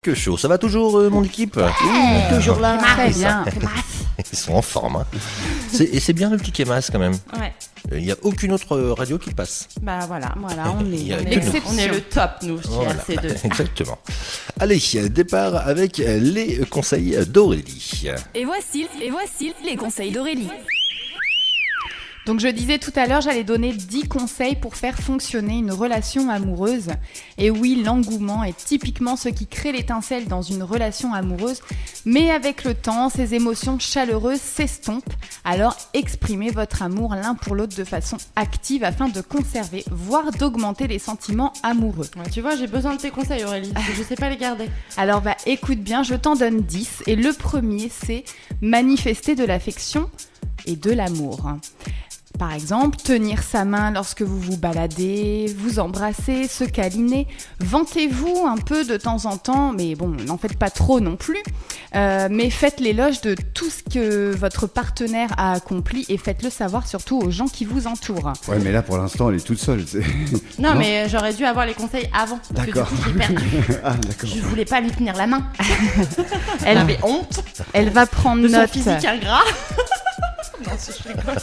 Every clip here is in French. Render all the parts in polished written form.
Talk Show. Ça va toujours, mon équipe? Toujours là. Très bien. Ils sont en forme. Hein. Et c'est bien le petit Kemas quand même. Ouais. Il n'y a aucune autre radio qui passe. Bah voilà. Voilà, on Il y a est que l'exception. On est le top, nous, chez Voilà. RC2. Exactement. Allez, départ avec les conseils d'Aurélie. Et voici les conseils d'Aurélie. Donc je disais tout à l'heure, j'allais donner 10 conseils pour faire fonctionner une relation amoureuse. Et oui, l'engouement est typiquement ce qui crée l'étincelle dans une relation amoureuse. Mais avec le temps, ces émotions chaleureuses s'estompent. Alors exprimez votre amour l'un pour l'autre de façon active afin de conserver, voire d'augmenter les sentiments amoureux. Ouais, tu vois, j'ai besoin de tes conseils, Aurélie. Parce que je sais pas les garder. Alors écoute bien, je t'en donne 10. Et le premier, c'est manifester de l'affection et de l'amour. Par exemple, tenir sa main lorsque vous vous baladez, vous embrasser, se câliner. Vantez-vous un peu de temps en temps, mais bon, n'en faites pas trop non plus. Mais faites l'éloge de tout ce que votre partenaire a accompli et faites-le savoir surtout aux gens qui vous entourent. Ouais, mais là, pour l'instant, elle est toute seule. Non, mais j'aurais dû avoir les conseils avant. Parce D'accord. que du coup, j'ai perdu. Ah, d'accord. Je voulais pas lui tenir la main. Elle avait honte Elle va prendre de son note. physique ingrat. Non, je rigole.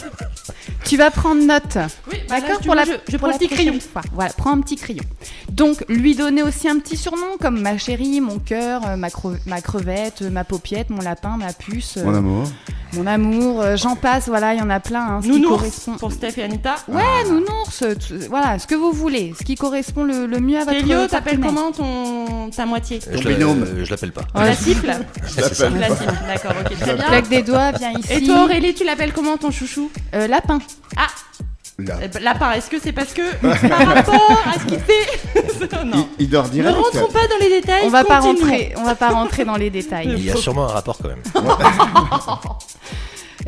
Tu vas prendre note. Oui, D'accord, pour je prends le petit prochaine crayon. fois. Voilà, prends un petit crayon. Donc, lui donner aussi un petit surnom comme ma chérie, mon cœur, ma crevette, ma paupiette, mon lapin, ma puce, Mon amour. mon amour, j'en passe, voilà, il y en a plein. Hein, ce qui Nounours correspond... pour Steph et Anita. Ouais, nounours, voilà, ce que vous voulez, ce qui correspond le mieux à votre Célio, t'appelles partenaire. comment ta moitié? Je l'appelle pas. La cible? C'est ça. La cible, d'accord, ok, très bien. Claque des doigts, viens ici. Et toi, Aurélie, tu l'appelles comment ton chouchou? Lapin. Ah, Là. lapin, est-ce que c'est parce que par rapport à ce qu'il fait? Non. Il dort Ne direct. rentrons pas dans les détails. On va continuons. pas rentrer dans les détails. Il y a sûrement un rapport quand même.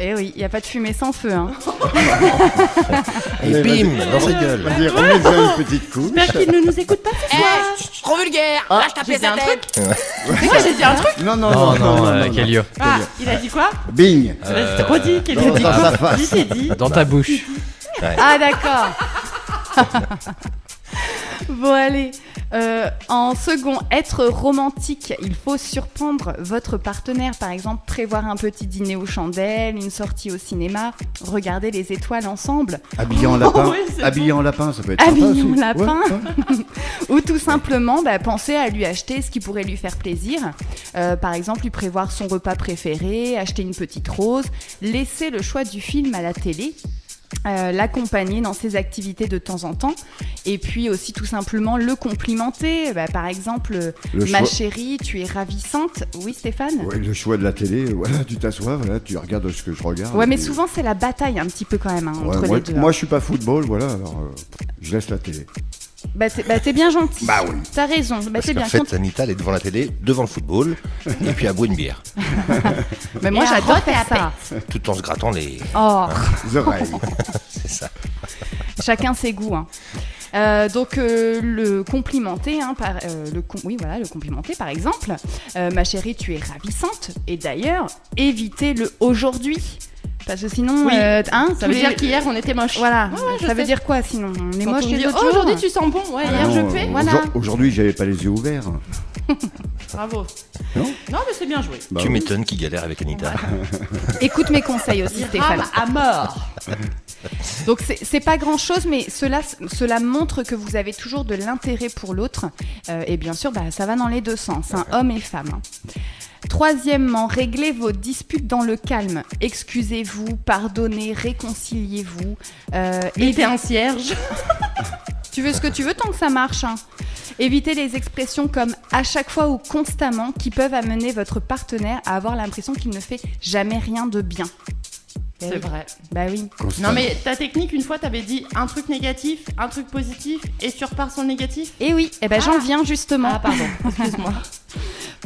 Eh oui, il n'y a pas de fumée sans feu. Hein. Et Allez, bim, dans sa gueule. Vas-y, remets-en une petite couche. J'espère qu'il ne nous écoute pas ce soir. Trop vulgaire. Ah, Lâche ta j'ai pièce dit à un tête. C'est quoi, j'ai dit un truc? Non. Kélio. Ah, il a dit quoi? Bing. Vas-y, redis, qu'il a dit dans quoi? sa face. Lui, c'est dit. Dans ta bouche. Ah d'accord. Bon allez, en second, être romantique. Il faut surprendre votre partenaire. Par exemple, prévoir un petit dîner aux chandelles, une sortie au cinéma, regarder les étoiles ensemble. Habillé en lapin. oui, c'est Habillé en lapin, ça peut être sympa Habillé aussi. en lapin. Ouais. Ou tout simplement penser à lui acheter ce qui pourrait lui faire plaisir. Par exemple, lui prévoir son repas préféré, acheter une petite rose, laisser le choix du film à la télé. L'accompagner dans ses activités de temps en temps et puis aussi tout simplement le complimenter, par exemple ma chérie, tu es ravissante. Oui Stéphane? Ouais, le choix de la télé, voilà, tu t'assois, voilà, tu regardes ce que je regarde. Ouais, mais et puis- souvent c'est la bataille un petit peu quand même Ouais, entre moi, les deux. moi, je suis pas football, voilà, alors je laisse la télé. T'es bien gentil. Bah oui. T'as raison. Parce T'es qu'en bien. fait, Anita, elle est devant la télé, devant le football, et puis elle boit une bière, Mais moi Et un j'adore rote et faire à ça. tout en se grattant les... Oh, Les oreilles. C'est ça. chacun ses goûts. Hein. Donc le complimenter, le complimenter par exemple. Ma chérie, tu es ravissante. Et d'ailleurs, évitez le aujourd'hui. Parce que sinon, Oui. ça Ça veut dire qu'hier, on était moche. Voilà, Ouais, je ça veut sais. dire quoi sinon? On est Quand moche on les dit, autres oh, jours. aujourd'hui tu sens bon. Ouais, Ah hier non, je fais. Voilà. Aujourd'hui, j'avais pas les yeux ouverts. Bravo. Non Non, mais c'est bien joué. Bah Tu oui. m'étonnes qu'il galère avec Anita. Écoute mes conseils aussi, Stéphane. Rame à mort. Donc c'est pas grand chose, mais cela montre que vous avez toujours de l'intérêt pour l'autre. Et bien sûr, ça va dans les deux sens, hein, hommes et femmes. Hein. Troisièmement, réglez vos disputes dans le calme. Excusez-vous, pardonnez, réconciliez-vous. Et t'es un cierge. Tu veux ce que tu veux tant que ça marche. Hein. Évitez les expressions comme à chaque fois ou constamment qui peuvent amener votre partenaire à avoir l'impression qu'il ne fait jamais rien de bien. C'est oui. vrai. Bah oui. Non, mais ta technique, une fois, t'avais dit un truc négatif, un truc positif, et tu repars sur le négatif. Et oui, j'en viens justement. Ah, pardon, excuse-moi.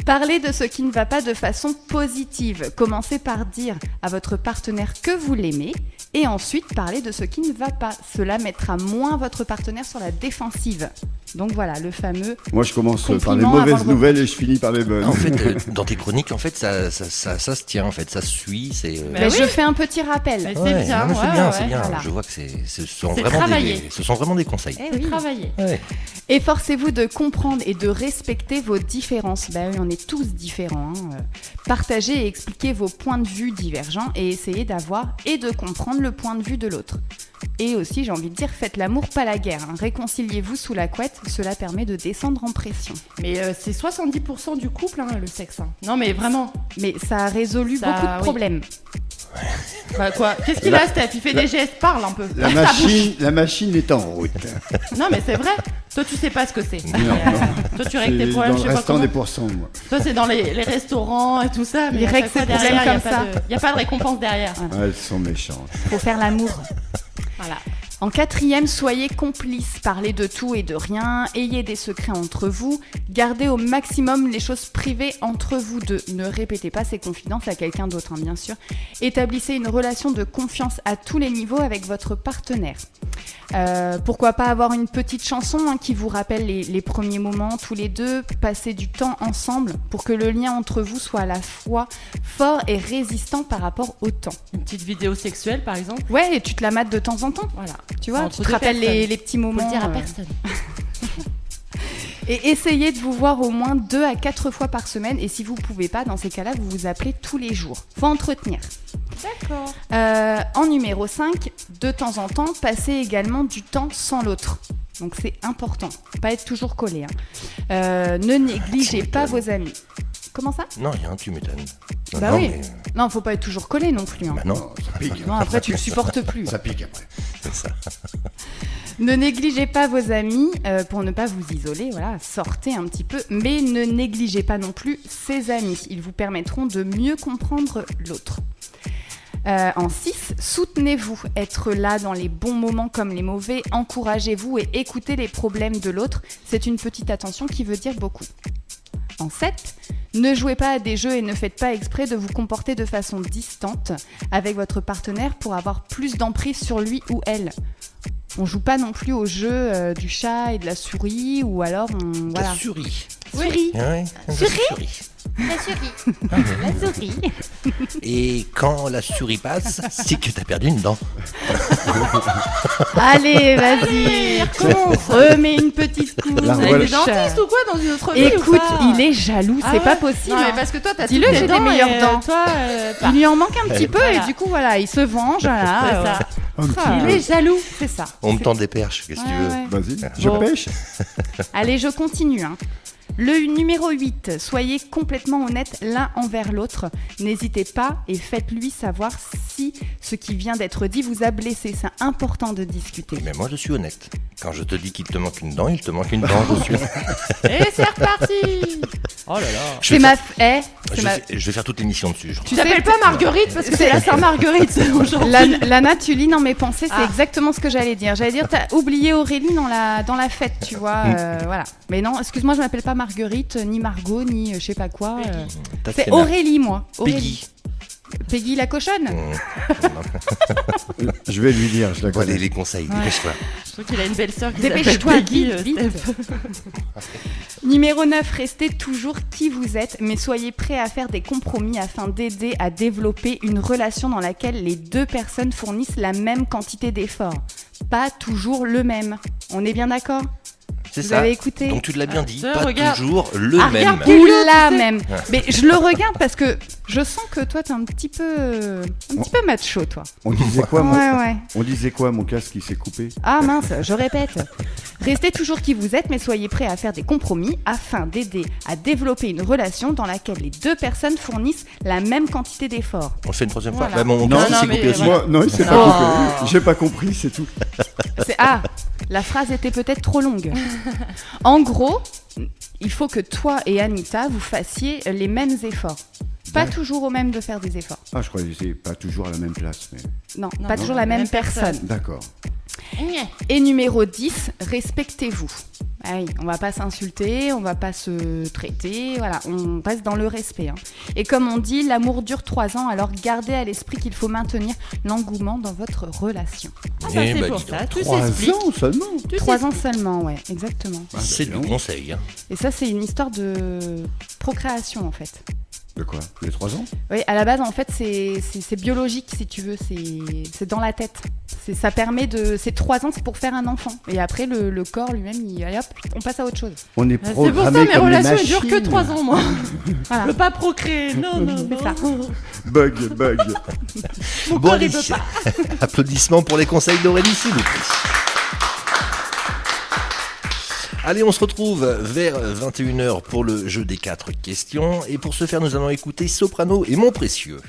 Parlez de ce qui ne va pas de façon positive. Commencez par dire à votre partenaire que vous l'aimez et ensuite parlez de ce qui ne va pas. Cela mettra moins votre partenaire sur la défensive. Donc voilà, le fameux... Moi, je commence par les Compliment mauvaises avant le nouvelles et je finis par les bonnes. En fait, dans tes chroniques, en fait, ça se tient, en fait, ça se suit. Mais je fais un petit rappel. Mais Ouais, c'est bien, non, mais c'est bien, ouais, c'est bien. voilà. Je vois que ce sont C'est vraiment travaillé. des conseils. Eh C'est oui. travaillé. Ouais. Efforcez-vous de comprendre et de respecter vos différences. Ben oui, on est tous différents. Hein. Partagez et expliquez vos points de vue divergents et essayez d'avoir et de comprendre le point de vue de l'autre. Et aussi, j'ai envie de dire, faites l'amour, pas la guerre. Hein. Réconciliez-vous sous la couette, cela permet de descendre en pression. Mais c'est 70% du couple, hein, le sexe. Hein. Non, mais vraiment. Mais ça a résolu Ça, beaucoup de oui. problèmes. Bah quoi? Qu'est-ce qu'il a, Steph? Il fait des gestes, parle un peu. La machine est en route. Non, mais c'est vrai. Toi, tu sais pas ce que c'est. Non. Toi, tu règles tes C'est problèmes, dans je le sais pas restant comment. des pourcents, moi. Toi, c'est dans les restaurants et tout ça. Mais Il à règle chaque fois, ses derrière, problèmes y a comme pas ça. Il n'y a pas de récompense derrière. Ah, elles sont méchantes. Faut faire l'amour. Voilà. En quatrième, soyez complices, parlez de tout et de rien, ayez des secrets entre vous, gardez au maximum les choses privées entre vous deux. Ne répétez pas ces confidences à quelqu'un d'autre, hein, bien sûr. Établissez une relation de confiance à tous les niveaux avec votre partenaire. Pourquoi pas avoir une petite chanson qui vous rappelle les premiers moments tous les deux, passer du temps ensemble pour que le lien entre vous soit à la fois fort et résistant par rapport au temps. Une petite vidéo sexuelle, par exemple. Ouais, et tu te la mates de temps en temps. Voilà. Tu vois, Entre tu te deux rappelles personnes. les petits Faut moments. le dire à personne. Et essayez de vous voir au moins 2 à 4 fois par semaine. Et si vous pouvez pas, dans ces cas-là, vous vous appelez tous les jours. Faut entretenir. D'accord. En numéro 5, de temps en temps, passez également du temps sans l'autre. Donc c'est important. Pas être toujours collé. Hein. Ne négligez pas vos amis. Comment ça? Non, rien, tu m'étonnes. Non, Bah non, oui. mais- Non, faut pas être toujours collé non plus. Hein. Bah non, Oh, ça pique. Non, après tu le supportes plus. Ça pique après. c'est ça. Ne négligez pas vos amis pour ne pas vous isoler, voilà, sortez un petit peu, mais ne négligez pas non plus ses amis. Ils vous permettront de mieux comprendre l'autre. En 6, soutenez-vous, être là dans les bons moments comme les mauvais, encouragez-vous et écoutez les problèmes de l'autre. C'est une petite attention qui veut dire beaucoup. En 7, ne jouez pas à des jeux et ne faites pas exprès de vous comporter de façon distante avec votre partenaire pour avoir plus d'emprise sur lui ou elle. On joue pas non plus au jeu du chat et de la souris ou alors on... La Voilà. souris. Souris. Ouais, la souris. La souris. La souris. Et quand la souris passe, c'est que t'as perdu une dent. Allez, vas-y, recommence. Remets une petite couche. La Avec voilà. des dentistes ou quoi dans une autre vie ou Écoute, pas il est jaloux, Ah c'est ouais. pas possible. Non, mais hein. parce que toi, t'as Dis-le, toutes j'ai les des dents meilleures et, dents. Toi, pas. Il lui en manque un petit peu Voilà. et du coup, voilà, il se venge. Voilà, C'est ça. Un petit Ah, Il peu. est jaloux. c'est ça. On me tend des perches, qu'est-ce que tu Ouais, veux ouais. Vas-y, je Bon. pêche. Allez, je continue. Hein. Le numéro 8, soyez complètement honnêtes l'un envers l'autre. N'hésitez pas et faites-lui savoir si ce qui vient d'être dit vous a blessé. C'est important de discuter. Mais moi, je suis honnête. Quand je te dis qu'il te manque une dent, il te manque une dent, je suis. Et c'est reparti. Oh là là. Je C'est vais ma... faire- c'est je ma... vais faire toute l'émission dessus. Tu t'appelles pas Marguerite parce que c'est la Saint-Marguerite aujourd'hui. Lana, tu lis dans mes pensées, c'est Ah. exactement ce que j'allais dire. J'allais dire, t'as oublié Aurélie dans la fête, tu vois. Voilà. Mais non, excuse-moi, je m'appelle pas Marguerite, ni Margot, ni je sais pas quoi. C'est Tatiana. Aurélie, moi. Aurélie. Peggy. Peggy la cochonne. Je vais lui dire, je la Voilà connais. les conseils, dépêche-toi. Je trouve qu'il a une belle sœur qui s'appelle Dépêche-toi, Peggy, vite, vite. Steph. Numéro 9, restez toujours qui vous êtes, mais soyez prêts à faire des compromis afin d'aider à développer une relation dans laquelle les deux personnes fournissent la même quantité d'efforts. Pas toujours le même. On est bien d'accord? C'est Vous ça. avez écouté? Donc tu l'as bien dit, Ça, pas regarde. toujours le Ah, même. regarde. Ou tu la sais. même. Mais je le regarde parce que je sens que toi, t'es un petit peu macho, toi. On disait quoi, mon... Ouais. On disait quoi, mon casque il s'est coupé? Ah mince, je répète. Restez toujours qui vous êtes, mais soyez prêts à faire des compromis afin d'aider à développer une relation dans laquelle les deux personnes fournissent la même quantité d'efforts. On le fait une troisième fois. Voilà. Bah, mon Non, casque, il non, s'est mais coupé aussi. voilà. Moi, non, il s'est Non. pas coupé. J'ai pas compris, c'est tout. La phrase était peut-être trop longue. En gros, il faut que toi et Anita, vous fassiez les mêmes efforts. Pas Ouais. toujours au même de faire des efforts. Ah, je croyais que c'était pas toujours à la même place, mais Non, Non, pas non, toujours la même personne. personne. d'accord. Et numéro 10, respectez-vous. Ah oui, on va pas s'insulter, on va pas se traiter, voilà, on reste dans le respect. Hein. Et comme on dit, l'amour dure 3 ans, alors gardez à l'esprit qu'il faut maintenir l'engouement dans votre relation. Ah bah, Eh c'est bah, pour dis ça, donc, tout 3 s'explique. ans seulement. Tout 3 ans s'explique. seulement, ouais, exactement. C'est du conseil. Hein. Et ça, c'est une histoire de procréation, en fait. De quoi? Les 3 ans? Oui, à la base, en fait, c'est biologique, si tu veux, c'est dans la tête. Ça permet de... Ces 3 ans, c'est pour faire un enfant. Et après, le corps lui-même, allez hop, on passe à autre chose. On est Ah, c'est pour ça, programmé mes comme les relations, elles machines. durent que 3 ans, moi. Voilà. Je veux pas procréer. Non, non, C'est ça. non. Bug. Mon Bon, corps, allez, il veut pas. applaudissements pour les conseils d'Aurélie, s'il vous plaît. Allez, on se retrouve vers 21h pour le jeu des 4 questions. Et pour ce faire, nous allons écouter Soprano et Mon Précieux.